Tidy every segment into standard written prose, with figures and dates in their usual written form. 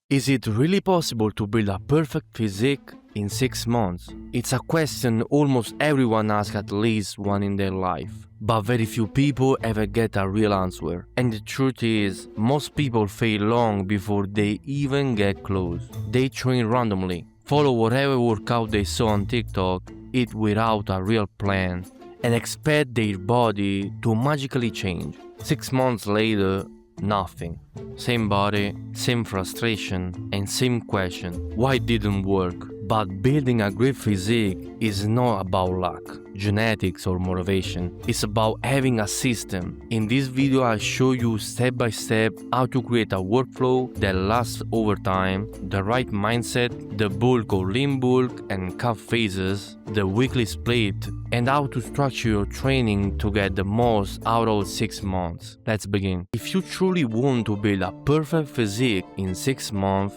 Is it really possible to build a perfect physique in 6 months? It's a question almost everyone asks at least one in their life. But very few people ever get a real answer. And the truth is, most people fail long before they even get close. They train randomly, follow whatever workout they saw on TikTok, eat without a real plan, and expect their body to magically change. 6 months later, nothing. Same body, same frustration, and same question: why it didn't work? But building a great physique is not about luck, genetics, or motivation. It's about having a system. In this video, I'll show you step by step how to create a workflow that lasts over time, the right mindset, the bulk or lean bulk and calf phases, the weekly split, and how to structure your training to get the most out of 6 months. Let's begin. If you truly want to build a perfect physique in 6 months,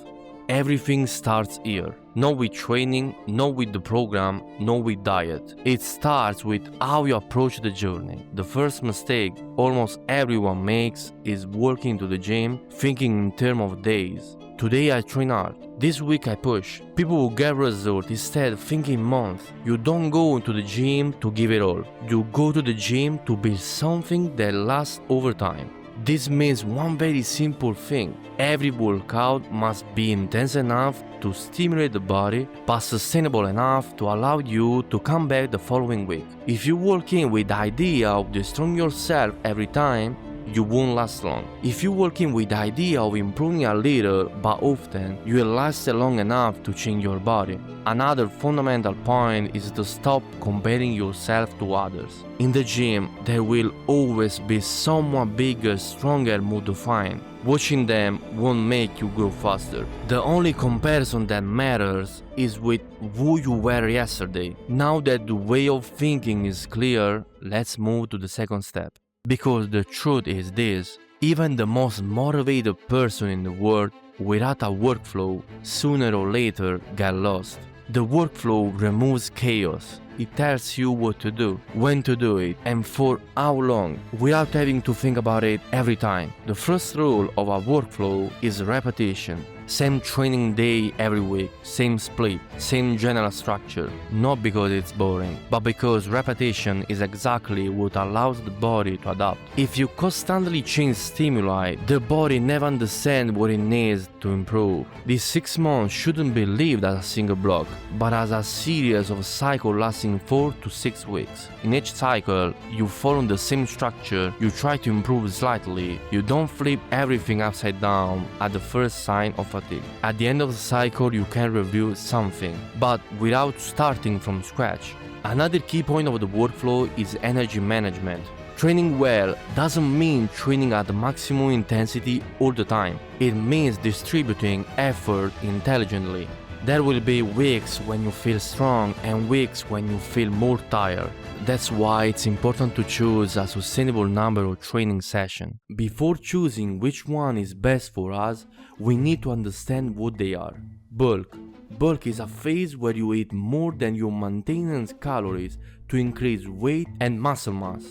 everything starts here. Not with training, not with the program, not with diet. It starts with how you approach the journey. The first mistake almost everyone makes is walking to the gym thinking in terms of days. Today I train hard. This week I push. People will get results instead thinking months. You don't go to the gym to give it all. You go to the gym to build something that lasts over time. This means one very simple thing: every workout must be intense enough to stimulate the body, but sustainable enough to allow you to come back the following week. If you walk in with the idea of destroying yourself every time, you won't last long. If you walk in with the idea of improving a little but often, you will last long enough to change your body. Another fundamental point is to stop comparing yourself to others. In the gym, there will always be someone bigger, stronger, more defined. Watching them won't make you grow faster. The only comparison that matters is with who you were yesterday. Now that the way of thinking is clear, let's move to the second step. Because the truth is this: even the most motivated person in the world without a workflow sooner or later get lost. The workflow removes chaos. It tells you what to do, when to do it, and for how long, without having to think about it every time. The first rule of a workflow is repetition. Same training day every week, same split, same general structure. Not because it's boring, but because repetition is exactly what allows the body to adapt. If you constantly change stimuli, the body never understands what it needs to improve. These 6 months shouldn't be lived as a single block, but as a series of cycles lasting 4 to 6 weeks. In each cycle, you follow the same structure, you try to improve slightly, you don't flip everything upside down at the first sign of fatigue. At the end of the cycle, you can review something, but without starting from scratch. Another key point of the workflow is energy management. Training well doesn't mean training at the maximum intensity all the time. It means distributing effort intelligently. There will be weeks when you feel strong and weeks when you feel more tired. That's why it's important to choose a sustainable number of training sessions. Before choosing which one is best for us, we need to understand what they are. Bulk. Bulk is a phase where you eat more than your maintenance calories to increase weight and muscle mass.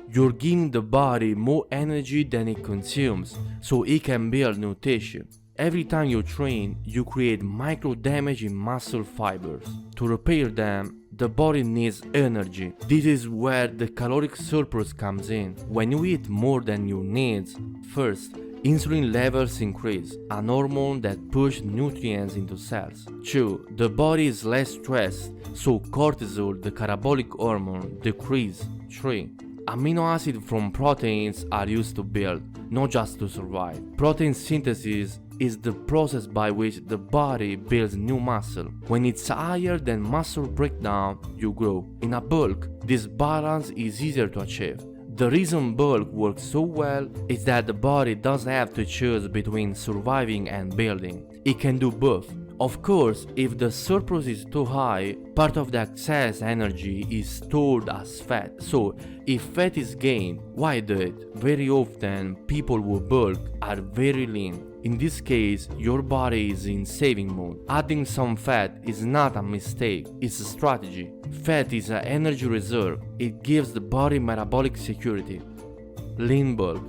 You're giving the body more energy than it consumes, so it can build new tissue. Every time you train, you create micro damage in muscle fibers. To repair them, the body needs energy. This is where the caloric surplus comes in. When you eat more than your needs, first, insulin levels increase, an hormone that pushes nutrients into cells. 2. The body is less stressed, so cortisol, the catabolic hormone, decreases. 3. Amino acids from proteins are used to build, not just to survive. Protein synthesis is the process by which the body builds new muscle. When it's higher than muscle breakdown, you grow. In a bulk, this balance is easier to achieve. The reason bulk works so well is that the body doesn't have to choose between surviving and building. It can do both. Of course, if the surplus is too high, part of the excess energy is stored as fat. So, if fat is gained, why do it? Very often, people who bulk are very lean. In this case, your body is in saving mode. Adding some fat is not a mistake, it's a strategy. Fat is an energy reserve. It gives the body metabolic security. Lean bulk.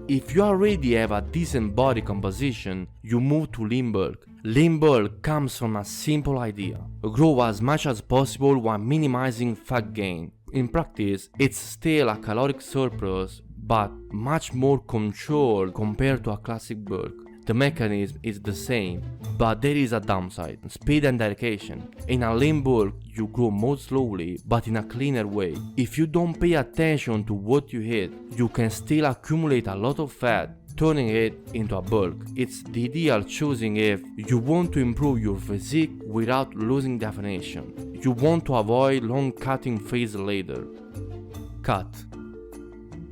If you already have a decent body composition, you move to lean bulk. Lean bulk comes from a simple idea: grow as much as possible while minimizing fat gain. In practice, it's still a caloric surplus, but much more controlled compared to a classic bulk. The mechanism is the same, but there is a downside: speed and dedication. In a lean bulk, you grow more slowly, but in a cleaner way. If you don't pay attention to what you eat, you can still accumulate a lot of fat, turning it into a bulk. It's the ideal choosing if you want to improve your physique without losing definition. You want to avoid long cutting phase later. Cut.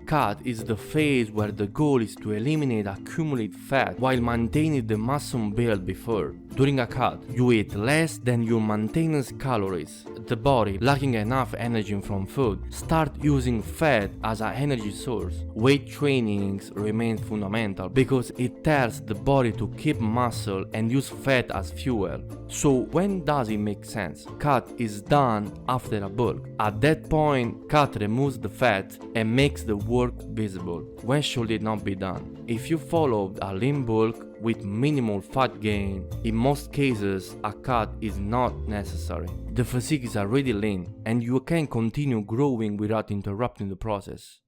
Cut is the phase where the goal is to eliminate accumulated fat while maintaining the muscle build before. During a cut, you eat less than your maintenance calories. The body, lacking enough energy from food, starts using fat as an energy source. Weight training remains fundamental because it tells the body to keep muscle and use fat as fuel. So when does it make sense? Cut is done after a bulk. At that point, cut removes the fat and makes the work visible. When should it not be done? If you followed a lean bulk with minimal fat gain, in most cases a cut is not necessary. The physique is already lean and you can continue growing without interrupting the process.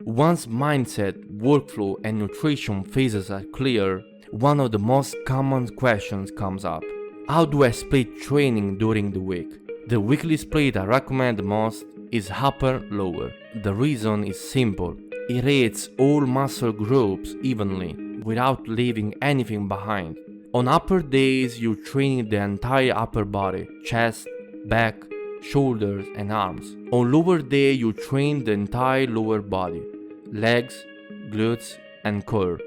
Once mindset, workflow and nutrition phases are clear, one of the most common questions comes up. How do I split training during the week? The weekly split I recommend the most is upper-lower. The reason is simple: it rates all muscle groups evenly, without leaving anything behind. On upper days, you train the entire upper body, chest, back, shoulders and arms. On lower day, you train the entire lower body, legs, glutes and core.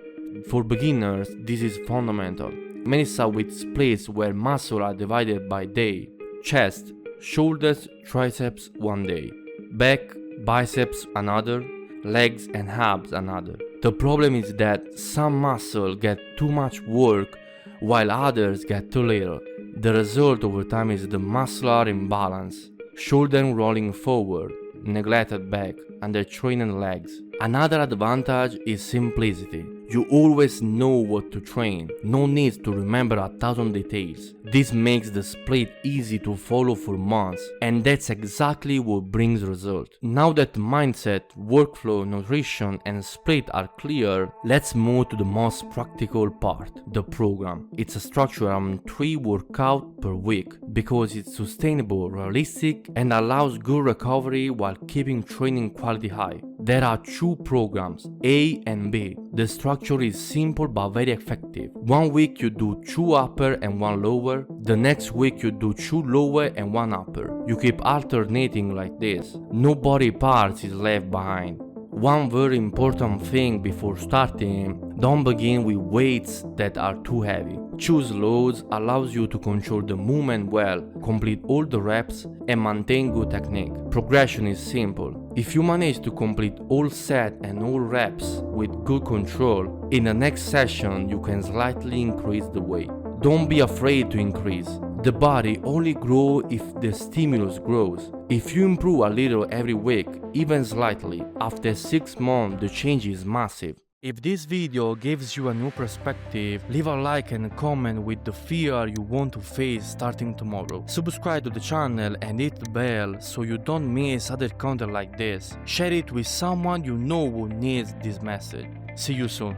For beginners, this is fundamental. Many start with splits where muscles are divided by day: chest, shoulders, triceps one day, back, biceps another, legs and abs another. The problem is that some muscles get too much work while others get too little. The result over time is the muscular imbalance: shoulder rolling forward, neglected back, under-trained legs. Another advantage is simplicity. You always know what to train, no need to remember 1,000 details. This makes the split easy to follow for months, and that's exactly what brings results. Now that mindset, workflow, nutrition and split are clear, let's move to the most practical part, the program. It's a structure around 3 workouts per week because it's sustainable, realistic and allows good recovery while keeping training quality high. There are 2 programs, A and B. The structure is simple but very effective. One week you do 2 upper and 1 lower. The next week you do 2 lower and 1 upper. You keep alternating like this. No body parts is left behind. One very important thing before starting: don't begin with weights that are too heavy. Choose loads allows you to control the movement well, complete all the reps and maintain good technique. Progression is simple. If you manage to complete all set and all reps with good control, in the next session you can slightly increase the weight. Don't be afraid to increase. The body only grows if the stimulus grows. If you improve a little every week, even slightly, after 6 months the change is massive. If this video gives you a new perspective, leave a like and a comment with the fear you want to face starting tomorrow. Subscribe to the channel and hit the bell so you don't miss other content like this. Share it with someone you know who needs this message. See you soon.